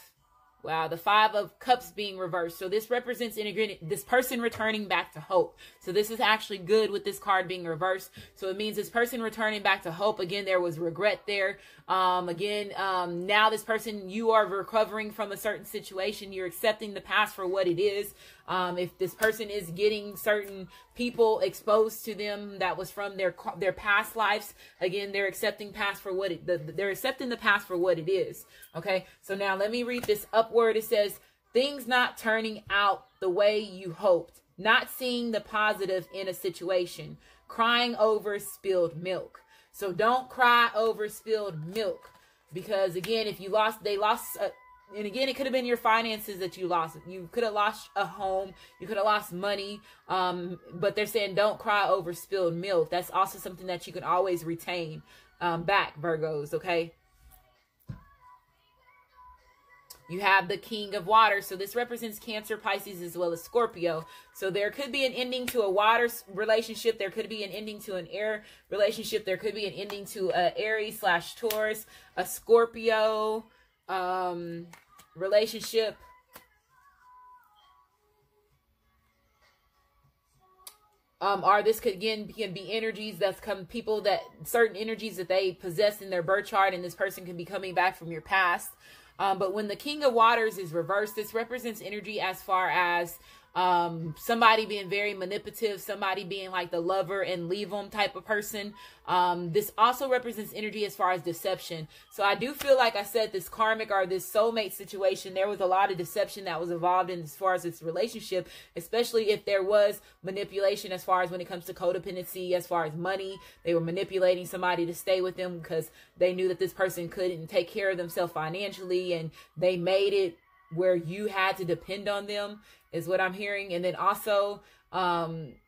wow, the Five of Cups being reversed. So this represents this person returning back to hope. So this is actually good with this card being reversed. So it means this person returning back to hope. Again, there was regret there. Now this person, you are recovering from a certain situation. You're accepting the past for what it is. If this person is getting certain people exposed to them that was from their past lives, again, they're accepting past for what they're accepting the past for what it is. Okay, so now let me read this upward. It says, things not turning out the way you hoped, not seeing the positive in a situation, crying over spilled milk. So don't cry over spilled milk, because again, if they lost and again, it could have been your finances that you lost. You could have lost a home. You could have lost money. But they're saying don't cry over spilled milk. That's also something that you can always retain back, Virgos, okay? You have the King of Water. So this represents Cancer, Pisces, as well as Scorpio. So there could be an ending to a water relationship. There could be an ending to an air relationship. There could be an ending to a Aries/Taurus, a Scorpio relationship. Or this could again can be energies that's people that certain energies that they possess in their birth chart, and this person can be coming back from your past. But when the King of Waters is reversed, this represents energy as far as somebody being very manipulative, somebody being like the lover and leave them type of person. This also represents energy as far as deception. So I do feel like I said this karmic or this soulmate situation, there was a lot of deception that was involved in as far as this relationship, especially if there was manipulation as far as when it comes to codependency, as far as money. They were manipulating somebody to stay with them because they knew that this person couldn't take care of themselves financially, and they made it where you had to depend on them, is what I'm hearing. And then also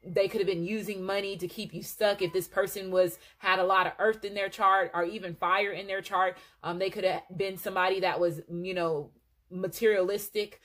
they could have been using money to keep you stuck. If this person had a lot of earth in their chart or even fire in their chart, they could have been somebody that was, you know, materialistic,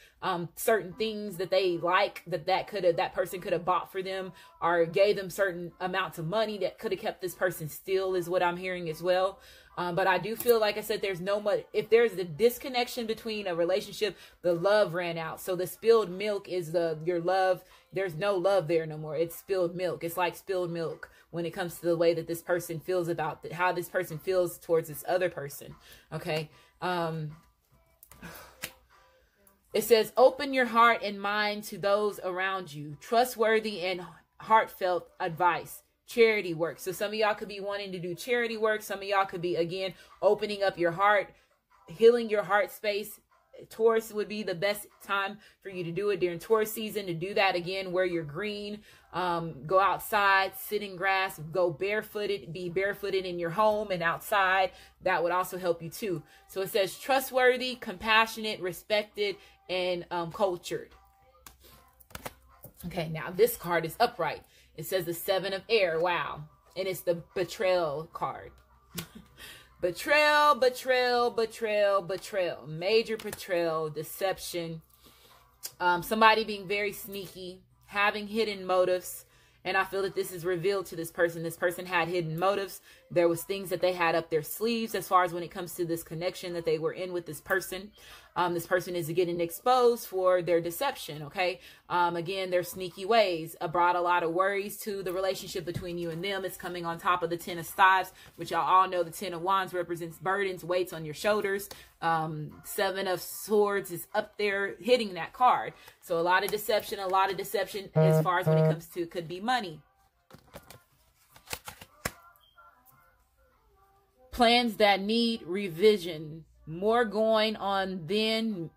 certain things that they like that person could have bought for them or gave them certain amounts of money that could have kept this person still, is what I'm hearing as well. But I do feel, like I said, there's no much, if there's a disconnection between a relationship, the love ran out. So the spilled milk is your love. There's no love there no more. It's spilled milk. It's like spilled milk when it comes to the way that this person feels about how this person feels towards this other person. Okay. It says, open your heart and mind to those around you. Trustworthy and heartfelt advice. Charity work. So some of y'all could be wanting to do charity work. Some of y'all could be, again, opening up your heart, healing your heart space. Taurus would be the best time for you to do it during Taurus season, to do that again, wear your green, go outside, sit in grass, go barefooted, be barefooted in your home and outside. That would also help you too. So it says trustworthy, compassionate, respected, and cultured. Okay, now this card is upright. It says the Seven of Air. Wow. And it's the betrayal card. Betrayal, betrayal, betrayal, betrayal. Major betrayal, deception. Somebody being very sneaky, having hidden motives. And I feel that this is revealed to this person. This person had hidden motives. There was things that they had up their sleeves as far as when it comes to this connection that they were in with this person. This person is getting exposed for their deception, okay? Again, their sneaky ways brought a lot of worries to the relationship between you and them. It's coming on top of the Ten of Staves, which y'all all know the Ten of Wands represents burdens, weights on your shoulders. Seven of Swords is up there hitting that card. So a lot of deception as far as when it comes to, could be money. Plans that need revision. More going on than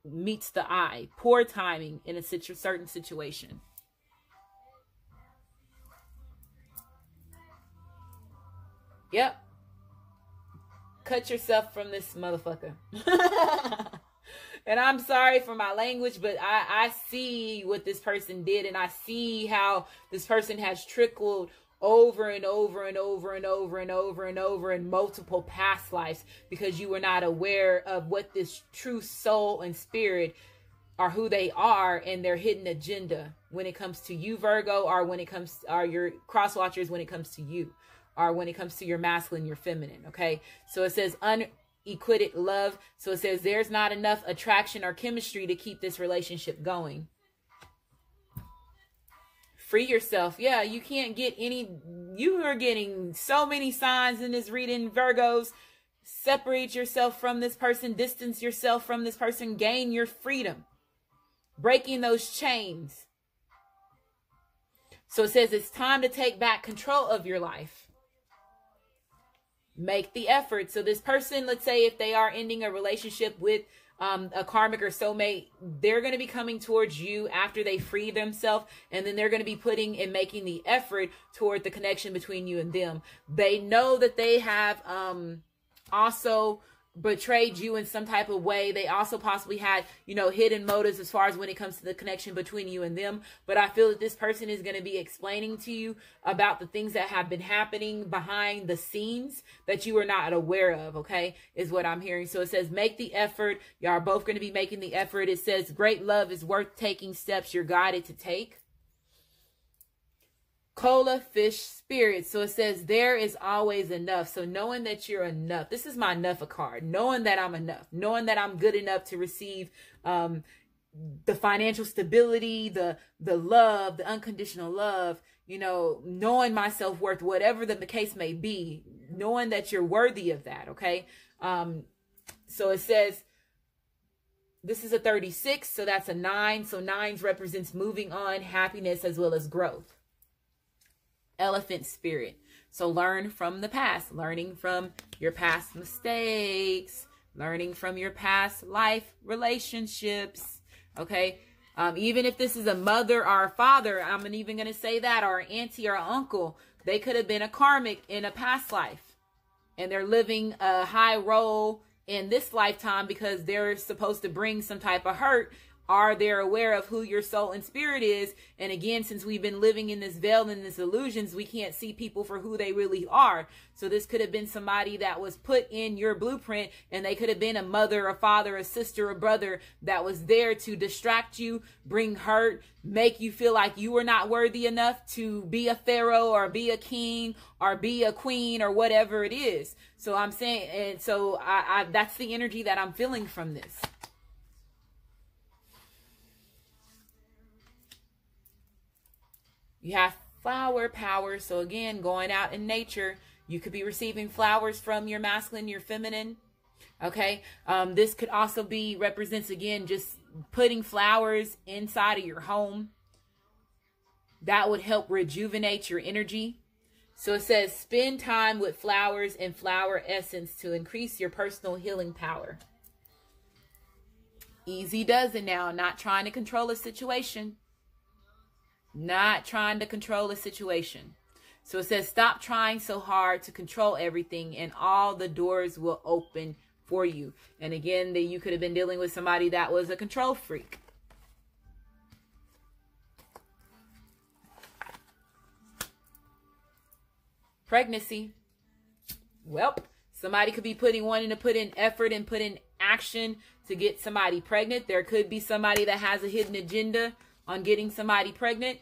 meets the eye. Poor timing in a certain situation. Yep. Cut yourself from this motherfucker. And I'm sorry for my language, but I see what this person did, and I see how this person has trickled over and over and over and over and over and over in multiple past lives, because you were not aware of what this true soul and spirit are, who they are, and their hidden agenda when it comes to you, Virgo, or when it comes to your cross watchers, when it comes to you, or when it comes to your masculine, your feminine. Okay, so it says unequated love. So it says there's not enough attraction or chemistry to keep this relationship going. Free yourself. Yeah, you can't get any. You are getting so many signs in this reading, Virgos. Separate yourself from this person. Distance yourself from this person. Gain your freedom. Breaking those chains. So it says it's time to take back control of your life. Make the effort. So this person, let's say if they are ending a relationship with a karmic or soulmate, they're going to be coming towards you after they free themselves, and then they're going to be putting and making the effort toward the connection between you and them. They know that they have also betrayed you in some type of way. They also possibly had, you know, hidden motives as far as when it comes to the connection between you and them. But I feel that this person is going to be explaining to you about the things that have been happening behind the scenes that you are not aware of, okay, is what I'm hearing. So it says, make the effort. Y'all are both going to be making the effort. It says, great love is worth taking steps you're guided to take. Cola, fish, spirit. So it says there is always enough. So knowing that you're enough. This is my enough card. Knowing that I'm enough. Knowing that I'm good enough to receive the financial stability, the love, the unconditional love. You know, knowing my self-worth, whatever the case may be. Knowing that you're worthy of that, okay? So it says, this is a 36, so that's a 9. So 9 represents moving on, happiness, as well as growth. Elephant spirit. So learn from the past, learning from your past mistakes, learning from your past life relationships. Okay. Even if this is a mother or a father, I'm even going to say that, or an auntie or an uncle, they could have been a karmic in a past life and they're living a high role in this lifetime because they're supposed to bring some type of hurt. Are they aware of who your soul and spirit is? And again, since we've been living in this veil and this illusions, we can't see people for who they really are. So this could have been somebody that was put in your blueprint, and they could have been a mother, a father, a sister, a brother that was there to distract you, bring hurt, make you feel like you were not worthy enough to be a pharaoh or be a king or be a queen or whatever it is. So I'm saying, and so I that's the energy that I'm feeling from this. You have flower power. So again, going out in nature, you could be receiving flowers from your masculine, your feminine. Okay. This could also be, represents again, just putting flowers inside of your home. That would help rejuvenate your energy. So it says, spend time with flowers and flower essence to increase your personal healing power. Easy does it now. Not trying to control a situation. Not trying to control a situation. So it says, stop trying so hard to control everything and all the doors will open for you. And again, that you could have been dealing with somebody that was a control freak. Pregnancy. Well, somebody could be wanting to put in effort and put in action to get somebody pregnant. There could be somebody that has a hidden agenda on getting somebody pregnant.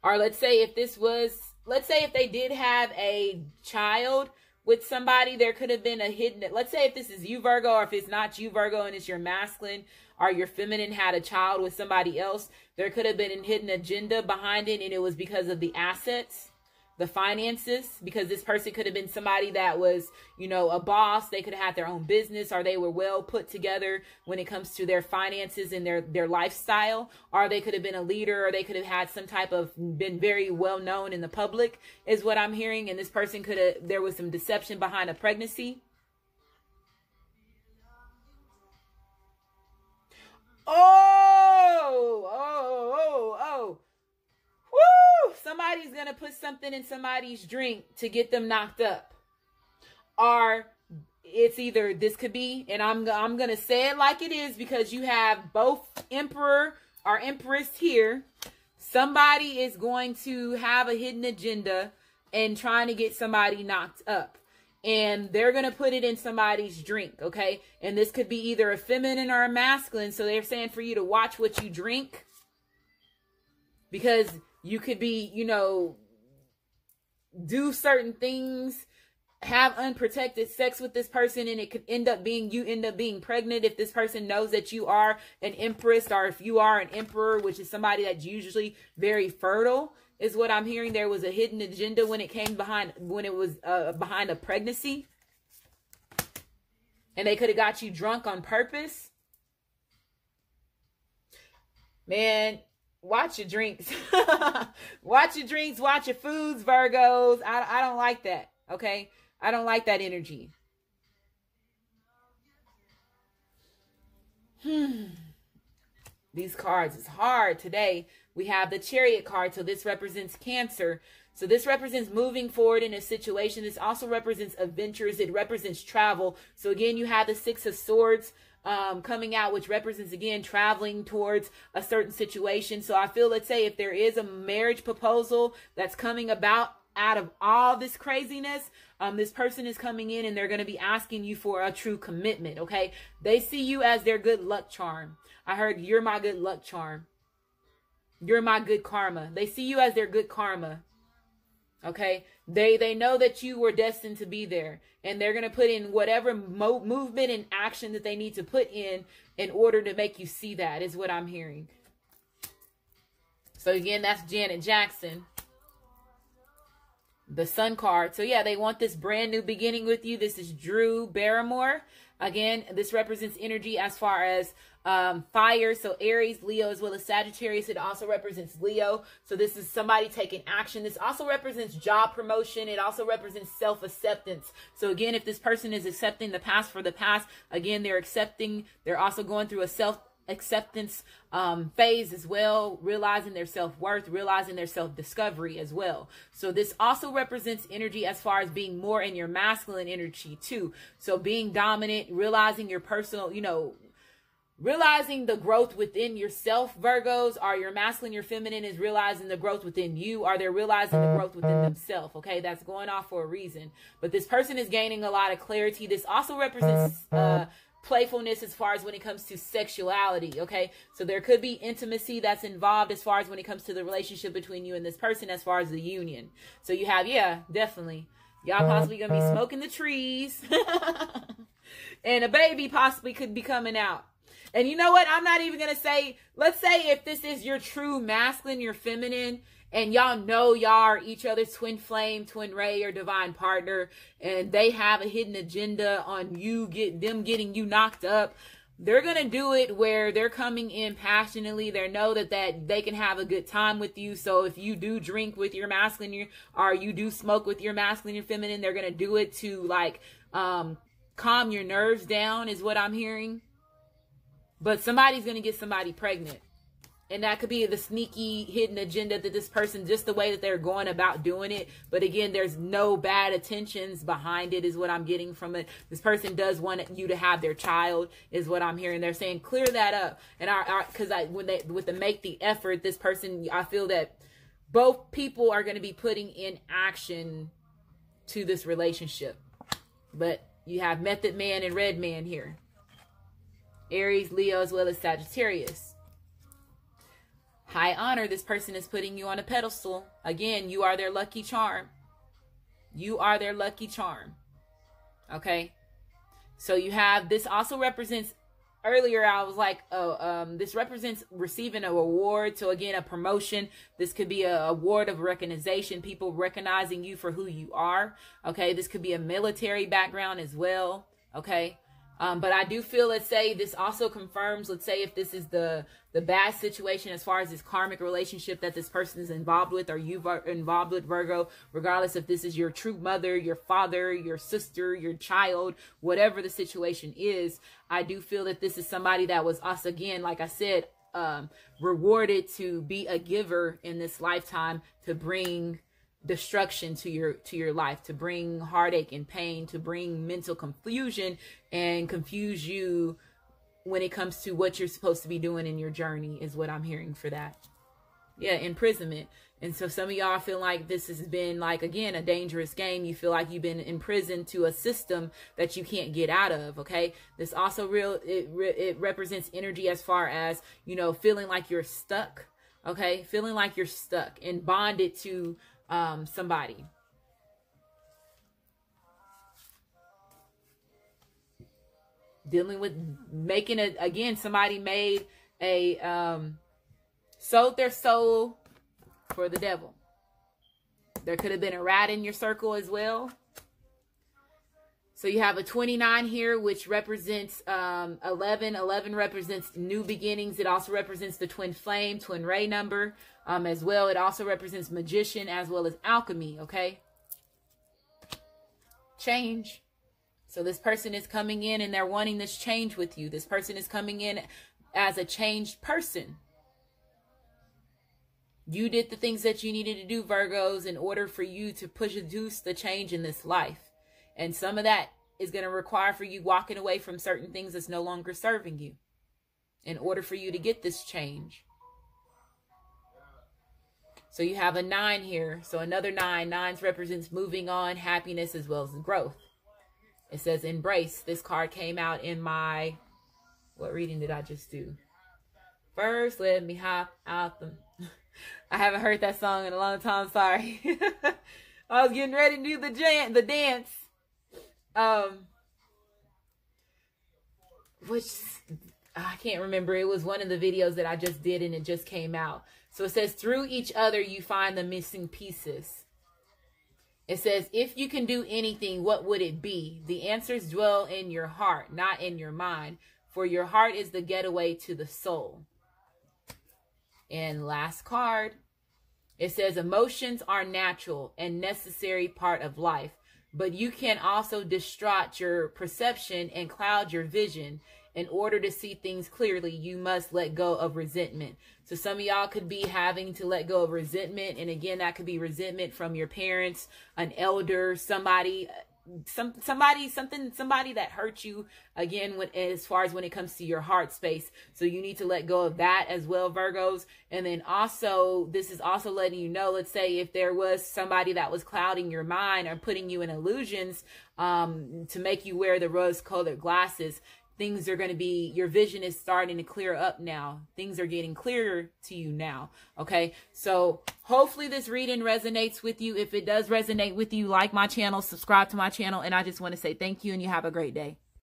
Or let's say if they did have a child with somebody, there could have been a hidden, let's say if this is you, Virgo, or if it's not you, Virgo, and it's your masculine or your feminine had a child with somebody else, there could have been a hidden agenda behind it, and it was because of the assets, the finances, because this person could have been somebody that was, you know, a boss. They could have had their own business, or they were well put together when it comes to their finances and their lifestyle, or they could have been a leader, or they could have had some type of been very well known in the public, is what I'm hearing. And this person could have, there was some deception behind a pregnancy. Oh. Woo! Somebody's going to put something in somebody's drink to get them knocked up. Or it's either, this could be, and I'm going to say it like it is because you have both emperor or empress here. Somebody is going to have a hidden agenda and trying to get somebody knocked up. And they're going to put it in somebody's drink, okay? And this could be either a feminine or a masculine. So they're saying for you to watch what you drink. Because you could be, you know, do certain things, have unprotected sex with this person, and it could end up being, you end up being pregnant if this person knows that you are an empress, or if you are an emperor, which is somebody that's usually very fertile, is what I'm hearing. There was a hidden agenda when it came behind, when it was behind a pregnancy. And they could have got you drunk on purpose. Man, watch your drinks. Watch your drinks, watch your foods, Virgos. I don't like that, okay? I don't like that energy. These cards is hard today We have the Chariot card. So this represents Cancer. So this represents moving forward in a situation. This also represents adventures. It represents travel. So again, you have the Six of Swords coming out, which represents, again, traveling towards a certain situation. So I feel, let's say, if there is a marriage proposal that's coming about out of all this craziness, this person is coming in and they're going to be asking you for a true commitment, okay? They see you as their good luck charm. I heard, you're my good luck charm. You're my good karma. They see you as their good karma. Okay, they know that you were destined to be there, and they're going to put in whatever movement and action that they need to put in order to make you see that, is what I'm hearing. So again, that's Janet Jackson. The Sun card. So yeah, they want this brand new beginning with you. This is Drew Barrymore. Again, this represents energy as far as fire. So Aries, Leo, as well as Sagittarius. It also represents Leo. So this is somebody taking action. This also represents job promotion. It also represents self-acceptance. So again, if this person is accepting the past for the past, again, they're also going through a self-acceptance phase as well, realizing their self-worth, realizing their self-discovery as well. So this also represents energy as far as being more in your masculine energy too. So being dominant, realizing your personal, realizing the growth within yourself, Virgos. Are your masculine, your feminine is realizing the growth within you? Are they realizing the growth within themselves? Okay, that's going off for a reason. But this person is gaining a lot of clarity. This also represents playfulness as far as when it comes to sexuality, okay? So there could be intimacy that's involved as far as when it comes to the relationship between you and this person as far as the union. So you have, yeah, definitely. Y'all possibly going to be smoking the trees. And a baby possibly could be coming out. And you know what? I'm not even going to say, let's say if this is your true masculine, your feminine, and y'all know y'all are each other's twin flame, twin ray, or divine partner, and they have a hidden agenda on you, them getting you knocked up. They're going to do it where they're coming in passionately. They know that they can have a good time with you. So if you do drink with your masculine, or you do smoke with your masculine, your feminine, they're going to do it to like calm your nerves down, is what I'm hearing. But somebody's going to get somebody pregnant. And that could be the sneaky hidden agenda that this person, just the way that they're going about doing it. But again, there's no bad intentions behind it, is what I'm getting from it. This person does want you to have their child, is what I'm hearing. They're saying, clear that up. And because with the make the effort, this person, I feel that both people are going to be putting in action to this relationship. But you have Method Man and Red Man here. Aries, Leo, as well as Sagittarius. High honor, this person is putting you on a pedestal. Again, you are their lucky charm. You are their lucky charm. Okay? So you have, this also represents, earlier I was like, this represents receiving an award. So again, a promotion. This could be an award of recognition, people recognizing you for who you are. Okay? This could be a military background as well. Okay? But I do feel, let's say, this also confirms, let's say if this is the bad situation as far as this karmic relationship that this person is involved with, or you've involved with, Virgo, regardless if this is your true mother, your father, your sister, your child, whatever the situation is, I do feel that this is somebody that was us, again, like I said, rewarded to be a giver in this lifetime, to bring destruction to your life, to bring heartache and pain, to bring mental confusion and confuse you when it comes to what you're supposed to be doing in your journey, is what I'm hearing for that. Yeah, imprisonment. And so some of y'all feel like this has been, like, again, a dangerous game. You feel like you've been imprisoned to a system that you can't get out of, okay? This also it represents energy as far as, feeling like you're stuck, okay? Feeling like you're stuck and bonded to somebody. Dealing with making it, again, somebody made sold their soul for the devil. There could have been a rat in your circle as well. So you have a 29 here, which represents 11. 11 represents new beginnings. It also represents the twin flame, twin ray number as well. It also represents magician as well as alchemy, okay? Change. So this person is coming in and they're wanting this change with you. This person is coming in as a changed person. You did the things that you needed to do, Virgos, in order for you to produce the change in this life. And some of that is going to require for you walking away from certain things that's no longer serving you in order for you to get this change. So you have a 9 here. So another 9. 9 represents moving on, happiness, as well as growth. It says embrace. This card came out in my... What reading did I just do? First, let me hop out the... I haven't heard that song in a long time. Sorry. I was getting ready to do the dance. Which I can't remember. It was one of the videos that I just did and it just came out. So it says, through each other, you find the missing pieces. It says, if you can do anything, what would it be? The answers dwell in your heart, not in your mind. For your heart is the getaway to the soul. And last card, it says, emotions are natural and necessary part of life, but you can also distort your perception and cloud your vision. In order to see things clearly, you must let go of resentment. So some of y'all could be having to let go of resentment. And again, that could be resentment from your parents, an elder, somebody that hurt you, again, as far as when it comes to your heart space. So you need to let go of that as well, Virgos. And then also, this is also letting you know, let's say if there was somebody that was clouding your mind or putting you in illusions to make you wear the rose-colored glasses, things are going to be, your vision is starting to clear up now. Things are getting clearer to you now. Okay. So hopefully this reading resonates with you. If it does resonate with you, like my channel, subscribe to my channel. And I just want to say thank you and you have a great day.